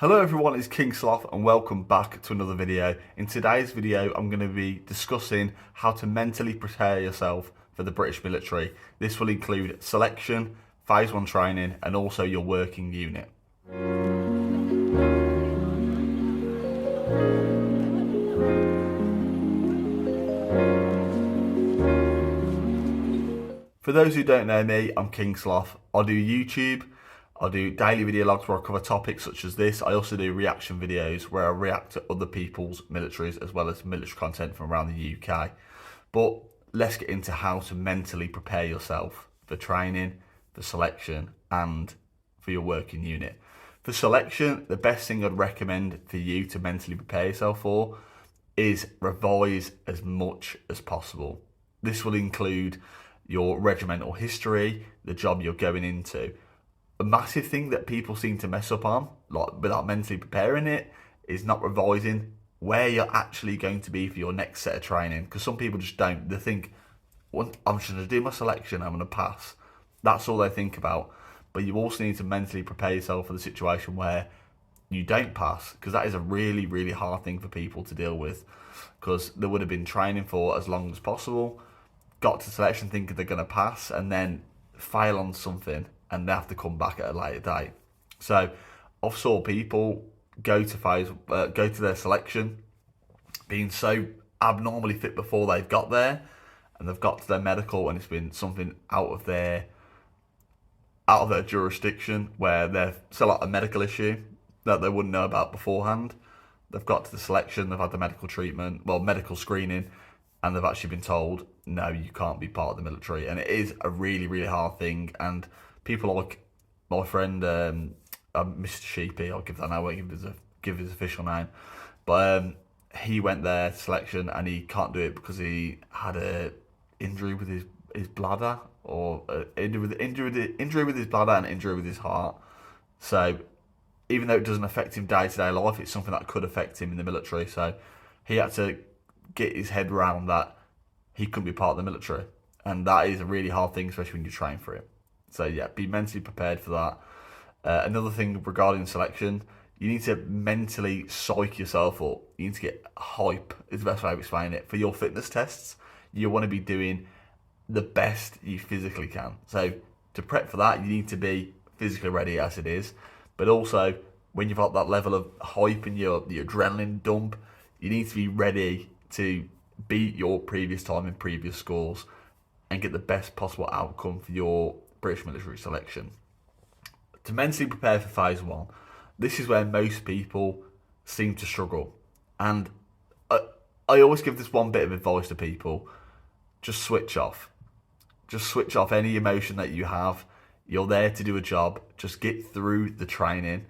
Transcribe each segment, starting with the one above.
Hello everyone, it's King Sloth and welcome back to another video. In today's video, I'm going to be discussing how to mentally prepare yourself for the British military. This will include selection, phase 1 training and also your working unit. For those who don't know me, I'm King Sloth. I do YouTube, I do daily video logs where I cover topics such as this. I also do reaction videos where I react to other people's militaries as well as military content from around the UK. But let's get into how to mentally prepare yourself for training, for selection and for your working unit. For selection, the best thing I'd recommend for you to mentally prepare yourself for is revise as much as possible. This will include your regimental history, the job you're going into. A massive thing that people seem to mess up on, like without mentally preparing it, is not revising where you're actually going to be for your next set of training. Because some people just don't. They think, well, I'm just going to do my selection, I'm going to pass. That's all they think about. But you also need to mentally prepare yourself for the situation where you don't pass, because that is a really, really hard thing for people to deal with. Because they would have been training for as long as possible, got to selection thinking they're going to pass, and then fail on something and they have to come back at a later date. So I've saw people go to their selection being so abnormally fit before they've got there, and they've got to their medical and it's been something out of their jurisdiction, where they're still at a medical issue that they wouldn't know about beforehand. They've got to the selection, they've had the medical treatment, medical screening, and they've actually been told, no, you can't be part of the military. And it is a really, really hard thing. And people like my friend, Mr. Sheepy, I'll give that now, I won't give his official name. But he went there, selection, and he can't do it because he had a injury with his bladder, or injury with his bladder and injury with his heart. So even though it doesn't affect him day-to-day life, it's something that could affect him in the military. So he had to get his head around that he couldn't be part of the military, and that is a really hard thing, especially when you train for it. So yeah, be mentally prepared for that. Another thing regarding selection, you need to mentally psych yourself up. You need to get hype, is the best way to explain it. For your fitness tests, you want to be doing the best you physically can. So to prep for that, you need to be physically ready as it is, but also when you've got that level of hype and your adrenaline dump, you need to be ready to beat your previous time and previous scores and get the best possible outcome for your British military selection. To mentally prepare for phase 1, this is where most people seem to struggle. And I always give this one bit of advice to people: just switch off. Just switch off any emotion that you have. You're there to do a job. Just get through the training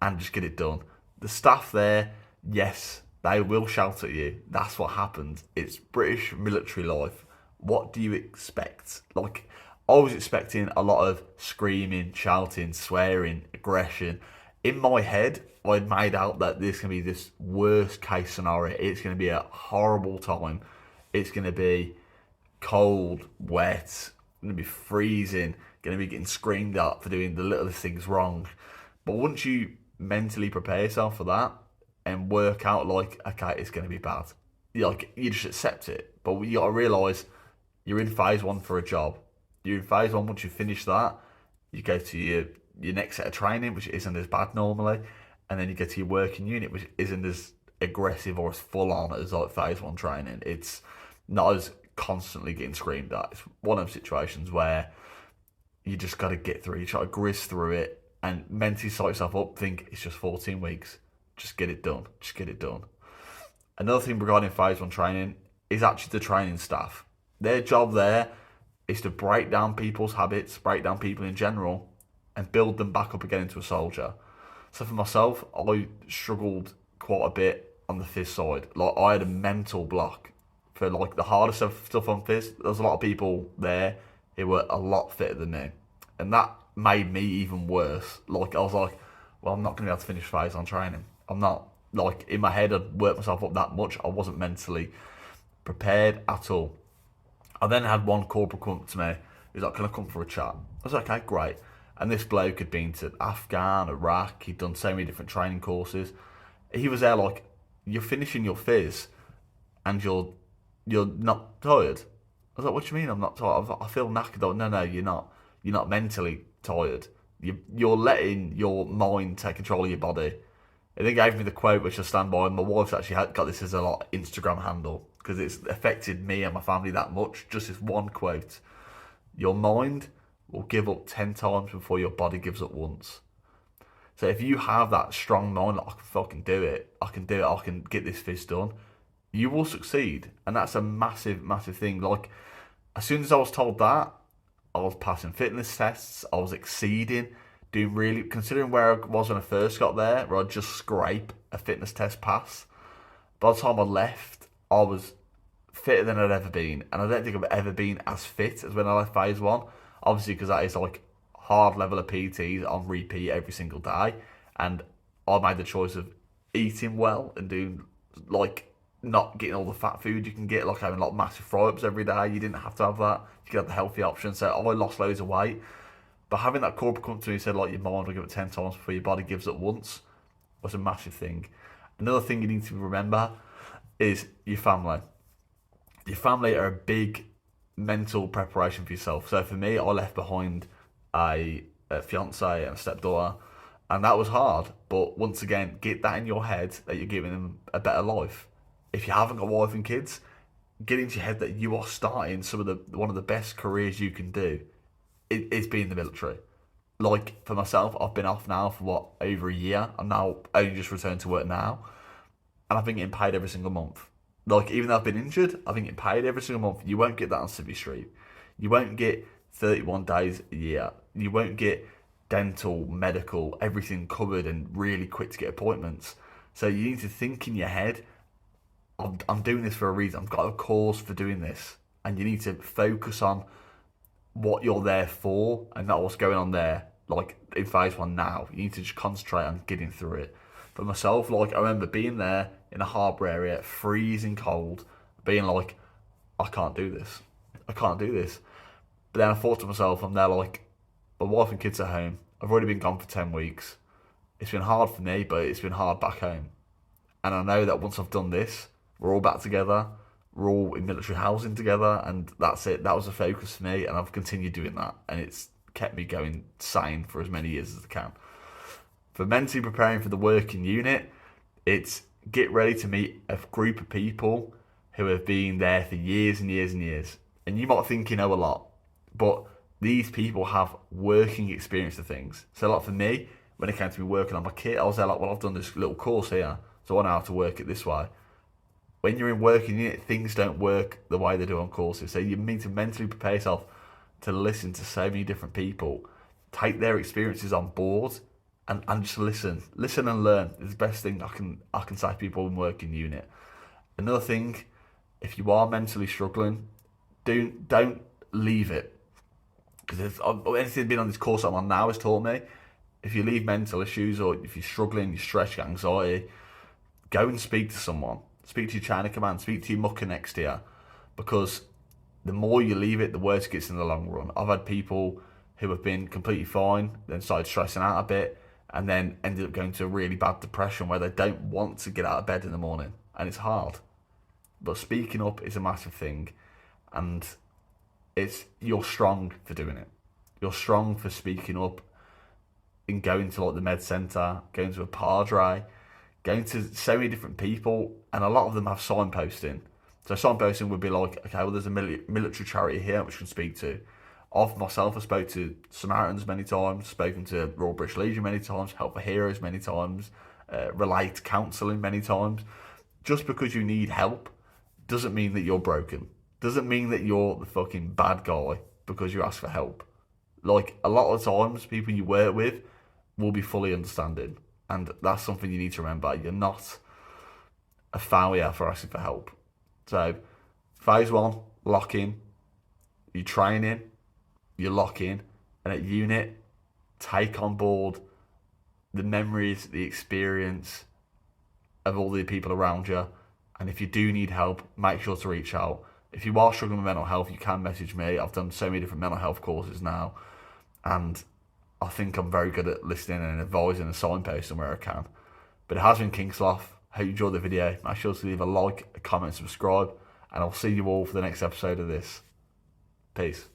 and just get it done. The staff there, yes, they will shout at you. That's what happens. It's British military life. What do you expect? Like, I was expecting a lot of screaming, shouting, swearing, aggression. In my head, I'd made out that this is going to be this worst case scenario. It's going to be a horrible time. It's going to be cold, wet, going to be freezing, going to be getting screamed at for doing the littlest things wrong. But once you mentally prepare yourself for that and work out, like, okay, it's going to be bad, you just accept it. But you got to realise you're in phase 1 for a job. You're in phase 1. Once you finish that, you go to your next set of training, which isn't as bad normally, and then you go to your working unit, which isn't as aggressive or as full on as like phase 1 training. It's not as constantly getting screamed at. It's one of those situations where you just got to get through. You try to grizz through it and mentally psych yourself up. Think it's just 14 weeks. Just get it done. Just get it done. Another thing regarding phase 1 training is actually the training staff. Their job there is to break down people's habits, break down people in general, and build them back up again into a soldier. So for myself, I struggled quite a bit on the phys side. Like, I had a mental block for like the harder stuff on phys. There was a lot of people there who were a lot fitter than me, and that made me even worse. Like, I was like, well, I'm not going to be able to finish phase on training. I'm not, like, in my head, I'd worked myself up that much. I wasn't mentally prepared at all. I then had one corporal come up to me. He was like, can I come for a chat? I was like, okay, great. And this bloke had been to Afghan, Iraq, he'd done so many different training courses. He was there like, you're finishing your phys and you're not tired. I was like, what do you mean I'm not tired? I feel knackered. Like, no, you're not. You're not mentally tired. You're letting your mind take control of your body. And they gave me the quote, which I stand by. My wife's actually got this as a like, Instagram handle because it's affected me and my family that much. Just this one quote: "Your mind will give up 10 times before your body gives up once." So if you have that strong mind, like I can fucking do it, I can do it, I can get this fizz done, you will succeed, and that's a massive, massive thing. Like as soon as I was told that, I was passing fitness tests, I was exceeding, doing really, considering where I was when I first got there, where I'd just scrape a fitness test pass. By the time I left, I was fitter than I'd ever been, and I don't think I've ever been as fit as when I left phase one. Obviously, because that is like hard level of PTs on repeat every single day, and I made the choice of eating well and doing like not getting all the fat food you can get, like having like massive fry-ups every day. You didn't have to have that. You could have the healthy option. So I lost loads of weight. But having that corporate come to me and said, like, your mind will give it 10 times before your body gives it once was a massive thing. Another thing you need to remember is your family. Your family are a big mental preparation for yourself. So for me, I left behind a fiance and a stepdaughter, and that was hard. But once again, get that in your head that you're giving them a better life. If you haven't got a wife and kids, get into your head that you are starting one of the best careers you can do. It's being in the military. Like for myself, I've been off now for over a year. I'm now only just returned to work now, and I've been getting paid every single month. Like even though I've been injured, I've been getting paid every single month. You won't get that on Civvy Street. You won't get 31 days a year. You won't get dental, medical, everything covered and really quick to get appointments. So you need to think in your head, I'm doing this for a reason. I've got a cause for doing this. And you need to focus on what you're there for and not what's going on there. Like in phase one now, you need to just concentrate on getting through it. For myself, like I remember being there in a harbour area, freezing cold, being like, I can't do this. I can't do this. But then I thought to myself, I'm there like, my wife and kids are home. I've already been gone for 10 weeks. It's been hard for me, but it's been hard back home. And I know that once I've done this, we're all back together. We're all in military housing together, and that's it. That was the focus for me, and I've continued doing that, and it's kept me going sane for as many years as I can. For mentally preparing for the working unit, it's get ready to meet a group of people who have been there for years and years and years. And you might think you know a lot, but these people have working experience of things. So like for me, when it came to me working on my kit, I was there like, well, I've done this little course here, so I know how to work it this way. When you're in working unit, things don't work the way they do on courses. So you need to mentally prepare yourself to listen to so many different people, take their experiences on board, and just listen. Listen and learn is the best thing I can say to people in working unit. Another thing, if you are mentally struggling, don't leave it. Because anything been on this course I'm on now has taught me, if you leave mental issues or if you're struggling, you're stressed, you anxiety, go and speak to someone. Speak to your chain of command, speak to your mucker next to you, because the more you leave it, the worse it gets in the long run. I've had people who have been completely fine, then started stressing out a bit, and then ended up going to a really bad depression where they don't want to get out of bed in the morning, and it's hard. But speaking up is a massive thing, and you're strong for doing it. You're strong for speaking up and going to like the med centre, going to a padre, going to so many different people, and a lot of them have signposting. So signposting would be like, okay, well, there's a military charity here which you can speak to. I've myself have spoke to Samaritans many times, spoken to Royal British Legion many times, Help for Heroes many times, Relate Counselling many times. Just because you need help doesn't mean that you're broken. Doesn't mean that you're the fucking bad guy because you ask for help. Like, a lot of times, people you work with will be fully understanding. And that's something you need to remember. You're not a failure for asking for help. So, phase one, lock in. You're training, you lock in. And at unit, take on board the memories, the experience of all the people around you. And if you do need help, make sure to reach out. If you are struggling with mental health, you can message me. I've done so many different mental health courses now. And I think I'm very good at listening and advising and signposting where I can. But it has been King Sloth. Hope you enjoyed the video. Make sure to leave a like, a comment, subscribe, and I'll see you all for the next episode of this. Peace.